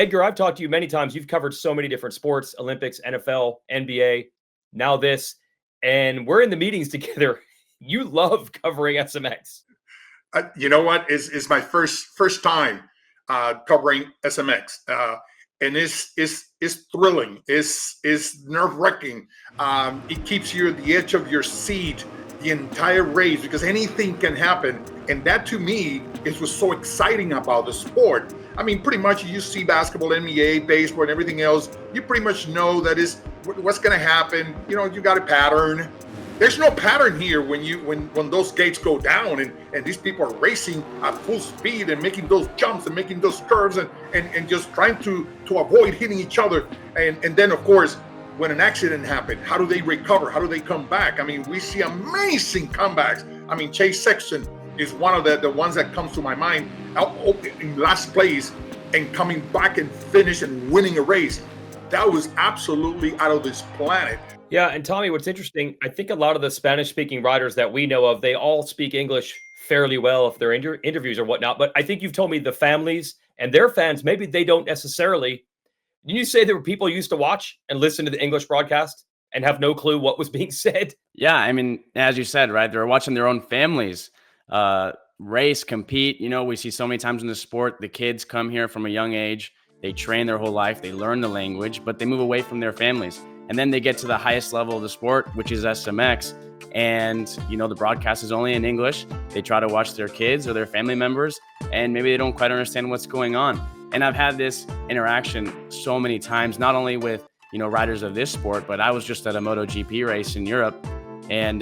Edgar, I've talked to you many times. You've covered so many different sports, Olympics, NFL, NBA, now this, and we're in the meetings together. You love covering SMX. You know what? Is my first time covering SMX, and it's thrilling. It's nerve-wracking. It keeps you at the edge of your seat the entire race because anything can happen, and that to me is what's so exciting about the sport. I mean, pretty much you see basketball, NBA, baseball, and everything else. You pretty much know that is what's going to happen. You know, you got a pattern. There's no pattern here when those gates go down and these people are racing at full speed and making those jumps and making those curves and just trying to avoid hitting each other. And then, of course, when an accident happened, how do they recover? How do they come back? I mean, we see amazing comebacks. I mean, Chase Sexton is one of the ones that comes to my mind, out in last place and coming back and finish and winning a race. That was absolutely out of this planet. Yeah, and Tommy, what's interesting, I think a lot of the Spanish-speaking riders that we know of, they all speak English fairly well if they're interviews or whatnot. But I think you've told me the families and their fans, maybe they don't necessarily. Did you say there were people who used to watch and listen to the English broadcast and have no clue what was being said? Yeah, I mean, as you said, right, they're watching their own families race, compete. You know, we see so many times in the sport, the kids come here from a young age. They train their whole life. They learn the language, but they move away from their families. And then they get to the highest level of the sport, which is SMX. And, you know, the broadcast is only in English. They try to watch their kids or their family members, and maybe they don't quite understand what's going on. And I've had this interaction so many times, not only with, you know, riders of this sport, but I was just at a MotoGP race in Europe, and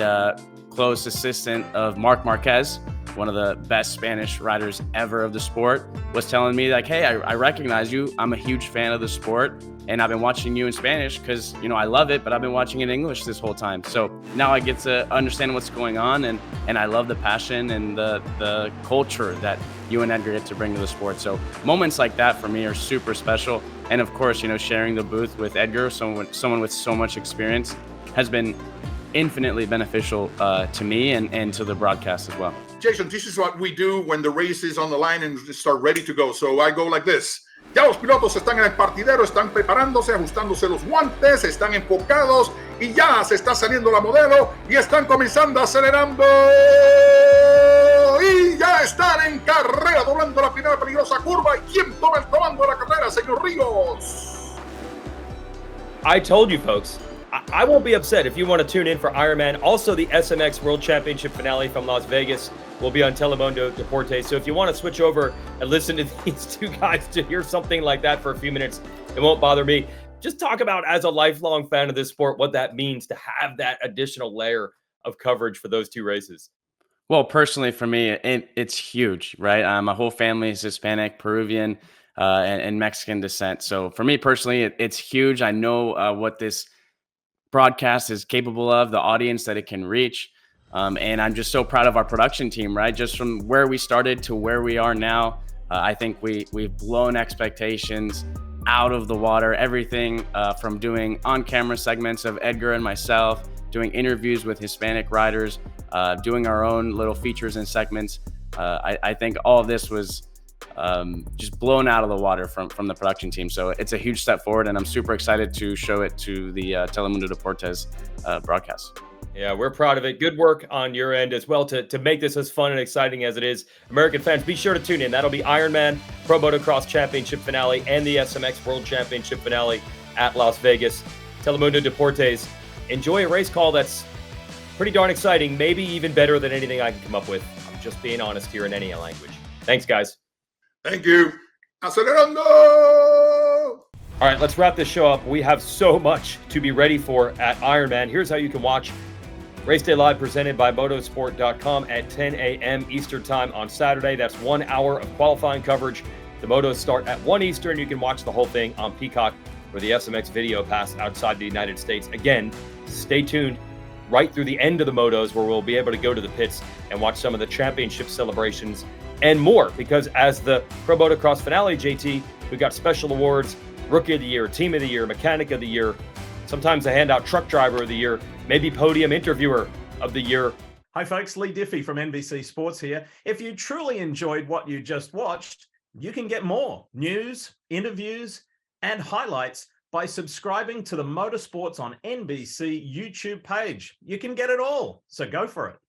close assistant of Marc Marquez, one of the best Spanish riders ever of the sport, was telling me like, hey, I recognize you. I'm a huge fan of the sport, and I've been watching you in Spanish because, you know, I love it, but I've been watching it in English this whole time. So now I get to understand what's going on, and I love the passion and the culture that you and Edgar get to bring to the sport. So moments like that for me are super special. And of course, you know, sharing the booth with Edgar, someone with so much experience, has been infinitely beneficial to me and to the broadcast as well. Jason, this is what we do when the race is on the line and start ready to go. So I go like this. Ya los pilotos están en el partidero, están preparándose, ajustándose los guantes, están enfocados y ya se está saliendo la modelo y están comenzando acelerando y ya están en carrera, doblando la primera peligrosa curva. ¿Y quién toma el comando de la carrera, señor Rios? I told you, folks. I won't be upset if you want to tune in for Ironman. Also, the SMX World Championship finale from Las Vegas will be on Telemundo Deportes. So if you want to switch over and listen to these two guys to hear something like that for a few minutes, it won't bother me. Just talk about, as a lifelong fan of this sport, what that means to have that additional layer of coverage for those two races. Well, personally for me, it's huge, right? My whole family is Hispanic, Peruvian, and Mexican descent. So for me personally, it's huge. I know what this broadcast is capable of, the audience that it can reach. And I'm just so proud of our production team, right? Just from where we started to where we are now. I think we've blown expectations out of the water. Everything from doing on-camera segments of Edgar and myself, doing interviews with Hispanic riders, doing our own little features and segments. I think all of this was just blown out of the water from the production team. So it's a huge step forward, and I'm super excited to show it to the Telemundo Deportes broadcast. Yeah, we're proud of it. Good work on your end as well to make this as fun and exciting as it is. American fans, be sure to tune in. That'll be Ironman Pro Motocross Championship finale and the SMX World Championship finale at Las Vegas. Telemundo Deportes. Enjoy a race call that's pretty darn exciting, maybe even better than anything I can come up with. I'm just being honest here in any language. Thanks, guys. Thank you. Acelerando! All right, let's wrap this show up. We have so much to be ready for at Ironman. Here's how you can watch Race Day Live, presented by Motorsport.com at 10 a.m. Eastern Time on Saturday. That's 1 hour of qualifying coverage. The motos start at 1 Eastern. You can watch the whole thing on Peacock or the SMX Video Pass outside the United States. Again, stay tuned right through the end of the motos, where we'll be able to go to the pits and watch some of the championship celebrations and more, because as the Pro Motocross finale, JT, we've got special awards, Rookie of the Year, Team of the Year, Mechanic of the Year. Sometimes they hand out Truck Driver of the Year, maybe Podium Interviewer of the Year. Hi folks, Lee Diffie from NBC Sports here. If you truly enjoyed what you just watched, You can get more news, interviews, and highlights by subscribing to the Motorsports on NBC YouTube page. You can get it all, so go for it.